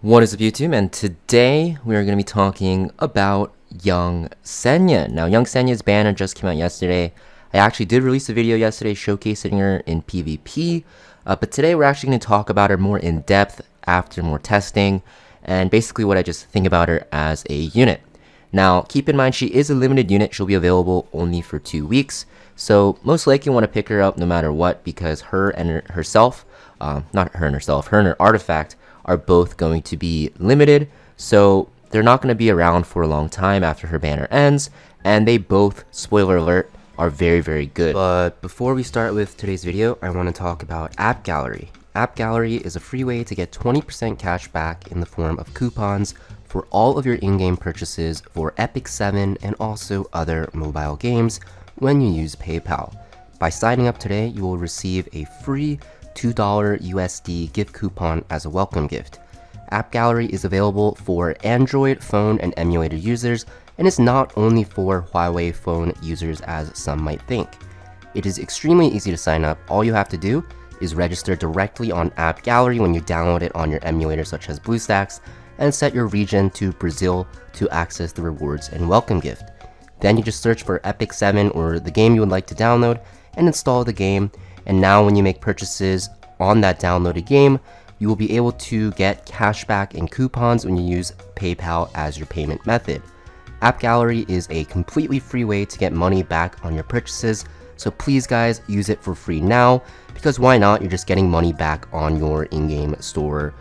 What is up, YouTube? And today we are going to be talking about Young Senya. Now, Young Senya's banner just came out yesterday. I actually did release a video yesterday showcasing her in PvP, but today we're actually going to talk about her more in depth after more testing, and basically what I just think about her as a unit. Now, keep in mind she is a limited unit. She'll be available only for 2 weeks, so most likely you want to pick her up no matter what, because her and herself, not her and herself, her and her artifact are both going to be limited, so they're not going to be around for a long time after her banner ends, and they both, spoiler alert, are very, very good. But before we start with today's video, I want to talk about App Gallery. App Gallery is a free way to get 20% cash back in the form of coupons for all of your in-game purchases for Epic 7 and also other mobile games when you use PayPal. By signing up today, you will receive a free $2 USD gift coupon as a welcome gift. App Gallery is available for Android phone and emulator users, and is not only for Huawei phone users as some might think. It is extremely easy to sign up. All you have to do is register directly on App Gallery when you download it on your emulator such as BlueStacks, and set your region to Brazil to access the rewards and welcome gift. Then you just search for Epic 7 or the game you would like to download and install the game. And now when you make purchases on that downloaded game, you will be able to get cashback and coupons when you use PayPal as your payment method. App Gallery is a completely free way to get money back on your purchases, so please guys, use it for free now, because why not? You're just getting money back on your in-game store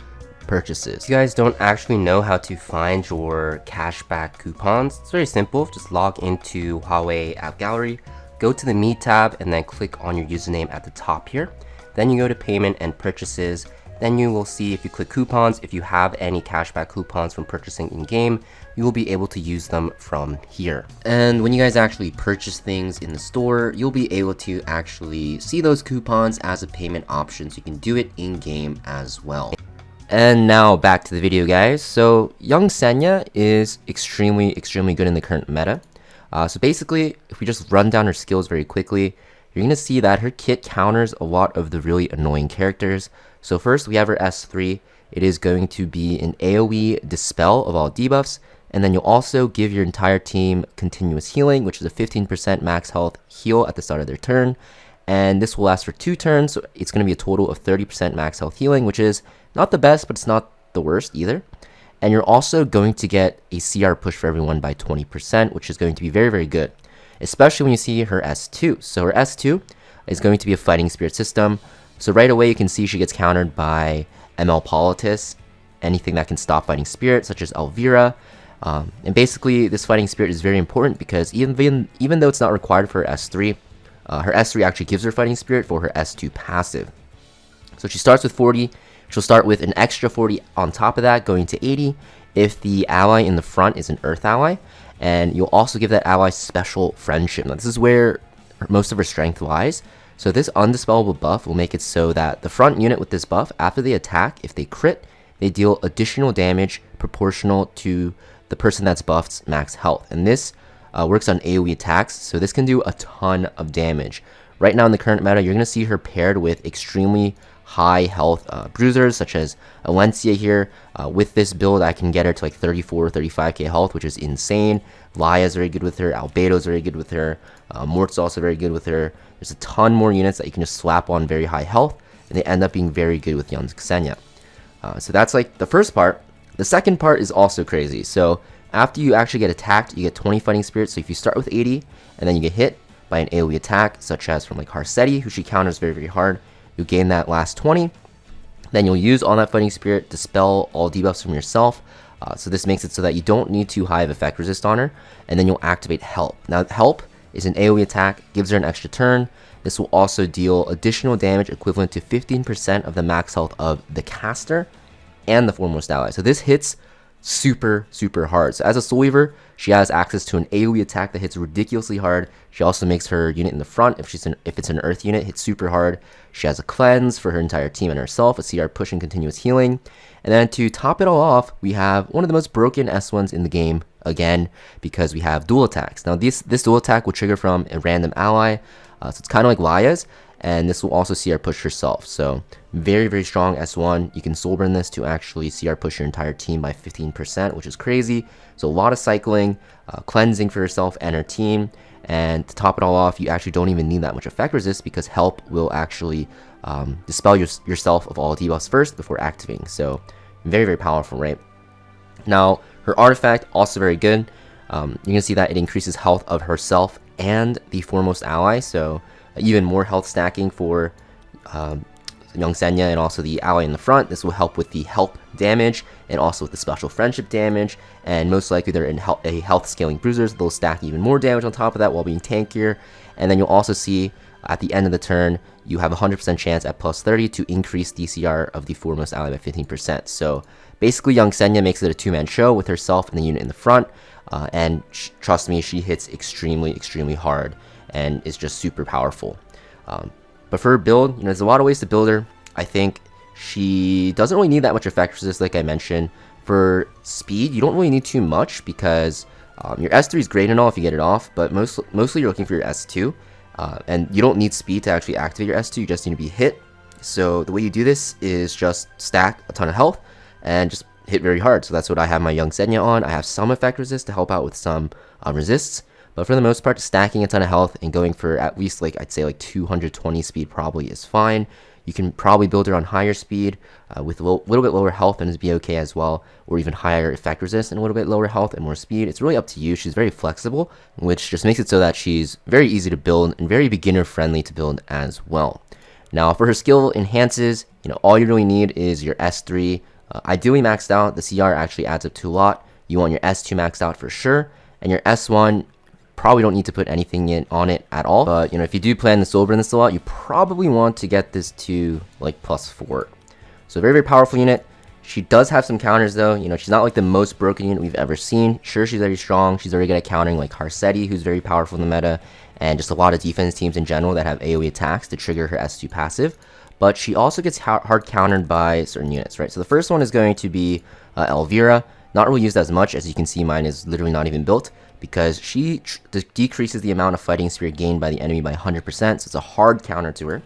purchases. If you guys don't actually know how to find your cashback coupons, it's very simple. Just log into Huawei App Gallery, go to the Me tab, and then click on your username at the top here. Then you go to payment and purchases. Then you will see, if you click coupons, if you have any cashback coupons from purchasing in game, you will be able to use them from here. And when you guys actually purchase things in the store, you'll be able to actually see those coupons as a payment option, so you can do it in game as well. And now back to the video, guys. So Young Senya is extremely good in the current meta. So basically, if we just run down her skills very quickly, you're going to see that her kit counters a lot of the really annoying characters. So first, we have her S3. It is going to be an AoE dispel of all debuffs, and then you'll also give your entire team continuous healing, which is a 15% max health heal at the start of their turn. And this will last for 2 turns, so it's going to be a total of 30% max health healing, which is not the best, but it's not the worst either. And you're also going to get a CR push for everyone by 20%, which is going to be very good, especially when you see her S2. So her S2 is going to be a fighting spirit system. So right away you can see she gets countered by ML Politis, anything that can stop fighting spirit, such as Elvira. And basically this fighting spirit is very important because even though it's not required for her S3 actually gives her fighting spirit for her S2 passive. So she starts with 40. She'll start with an extra 40 on top of that, going to 80 if the ally in the front is an Earth ally. And you'll also give that ally special friendship. Now, this is where most of her strength lies. So this undispellable buff will make it so that the front unit with this buff, after they attack, if they crit, they deal additional damage proportional to the person that's buffed's max health. And this works on AoE attacks, so this can do a ton of damage. Right now in the current meta, you're going to see her paired with extremely high health bruisers such as Alencia here. With this build, I can get her to like 34 35k health, which is insane. Laya's very good with her, Albedo's very good with her, Mort's also very good with her. There's a ton more units that you can just slap on very high health, and they end up being very good with Young Senya. So that's like the first part. The second part is also crazy. So after you actually get attacked, you get 20 fighting spirits. So if you start with 80 and then you get hit by an AoE attack, such as from like Harsetti, who she counters very hard, you gain that last 20. Then you'll use all that fighting spirit to dispel all debuffs from yourself. So this makes it so that you don't need too high of effect resist on her. And then you'll activate Help. Now Help is an AoE attack, gives her an extra turn. This will also deal additional damage equivalent to 15% of the max health of the caster and the foremost ally. So this hits super hard. So as a Soul Weaver, she has access to an AoE attack that hits ridiculously hard. She also makes her unit in the front, if it's an Earth unit, hit super hard. She has a cleanse for her entire team and herself, a CR push and continuous healing. And then to top it all off, we have one of the most broken S1s in the game, again, because we have dual attacks. Now this dual attack will trigger from a random ally, so it's kind of like Laya's, and this will also CR push herself. So very, very strong S1. You can soul burn this to actually CR push your entire team by 15%, which is crazy. So a lot of cycling, cleansing for herself and her team. And to top it all off, you actually don't even need that much effect resist because help will actually dispel yourself of all debuffs first before activating. So very, very powerful, right? Now, her artifact, also very good. You're going to see that it increases health of herself and the foremost ally, so even more health stacking for young Senya and also the ally in the front. This will help with the help damage and also with the special friendship damage, and most likely they're in a health scaling bruisers. They'll stack even more damage on top of that while being tankier. And then you'll also see at the end of the turn, you have a 100% chance at plus 30 to increase DCR of the foremost ally by 15%. So basically, young Senya makes it a two-man show with herself and the unit in the front. And trust me, she hits extremely, extremely hard and is just super powerful. But for her build, there's a lot of ways to build her. I think she doesn't really need that much effect resist, like I mentioned. For speed, you don't really need too much because your S3 is great and all if you get it off, but mostly you're looking for your S2. And you don't need speed to actually activate your S2, you just need to be hit. So the way you do this is just stack a ton of health and just hit very hard. So that's what I have my young Senya on. I have some effect resist to help out with some resists, but for the most part, stacking a ton of health and going for at least I'd say 220 speed probably is fine. You can probably build her on higher speed with a little bit lower health and it'd be okay as well, or even higher effect resist and a little bit lower health and more speed. It's really up to you. She's very flexible, which just makes it so that she's very easy to build and very beginner friendly to build as well. Now for her skill enhances, all you really need is your S3. Ideally maxed out. The CR actually adds up to a lot. You want your S2 maxed out for sure, and your S1 probably don't need to put anything on it at all. But if you do plan to soul burn this a lot, you probably want to get this to plus 4. So very, very powerful unit. She does have some counters though. She's not the most broken unit we've ever seen. Sure, she's very strong. She's very good at countering Harsetti, who's very powerful in the meta, and just a lot of defense teams in general that have AoE attacks to trigger her S2 passive. But she also gets hard countered by certain units, right? So the first one is going to be Elvira. Not really used as much. As you can see, mine is literally not even built because she decreases the amount of fighting spirit gained by the enemy by 100%, so it's a hard counter to her.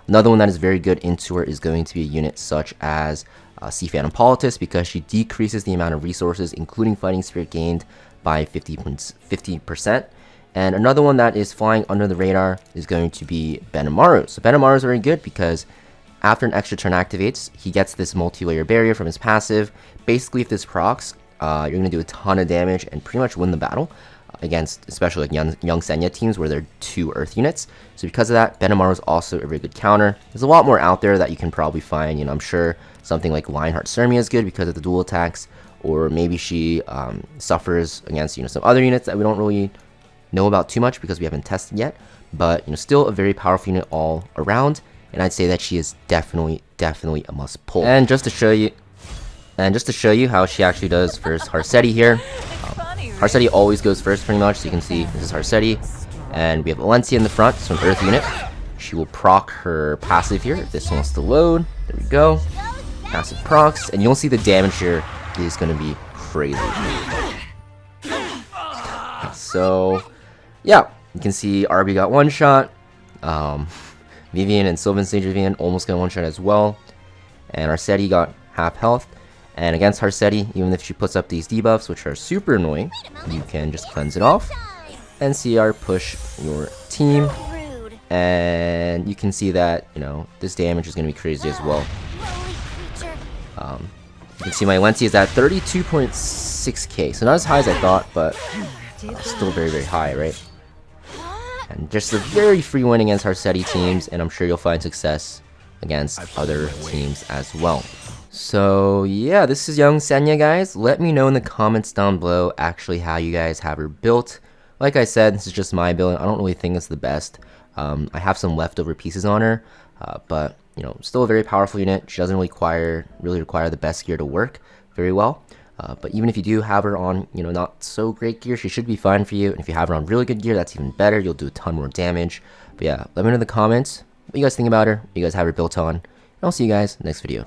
Another one that is very good into her is going to be a unit such as Sea Phantom Politis, because she decreases the amount of resources, including fighting spirit gained, by 50%. And another one that is flying under the radar is going to be Benamaru. So Benamaru is very good because after an extra turn activates, he gets this multi-layer barrier from his passive. Basically, if this procs, you're going to do a ton of damage and pretty much win the battle against especially young Senya teams where they're 2 earth units. So because of that, Benamaru is also a very good counter. There's a lot more out there that you can probably find. I'm sure something like Lionheart Sirmia is good because of the dual attacks, or maybe she suffers against some other units that we don't really know about too much because we haven't tested yet, but still a very powerful unit all around, and I'd say that she is definitely a must pull. And just to show you how she actually does first Harsetti here. Harsetti always goes first pretty much, so you can see this is Harsetti, and we have Valencia in the front, so an earth unit. She will proc her passive here if this wants to load. There we go. Passive procs, and you'll see the damage here is going to be crazy. So yeah, you can see RB got one shot. Vivian and Sylvan Sage Vivian almost got one shot as well. And Harsetti got half health. And against Harsetti, even if she puts up these debuffs, which are super annoying, you can just cleanse it off and CR push your team. And you can see that, this damage is going to be crazy as well. You can see my Valencia is at 32.6k, so not as high as I thought, but still very, very high, right? And just a very free win against Harsetti teams, and I'm sure you'll find success against other teams as well. So yeah, this is young Senya, guys. Let me know in the comments down below actually how you guys have her built. Like I said, this is just my build. I don't really think it's the best. I have some leftover pieces on her, but still a very powerful unit. She doesn't really require the best gear to work very well. But even if you do have her on, not so great gear, she should be fine for you. And if you have her on really good gear, that's even better. You'll do a ton more damage. But yeah, let me know in the comments what you guys think about her, what you guys have her built on. And I'll see you guys next video.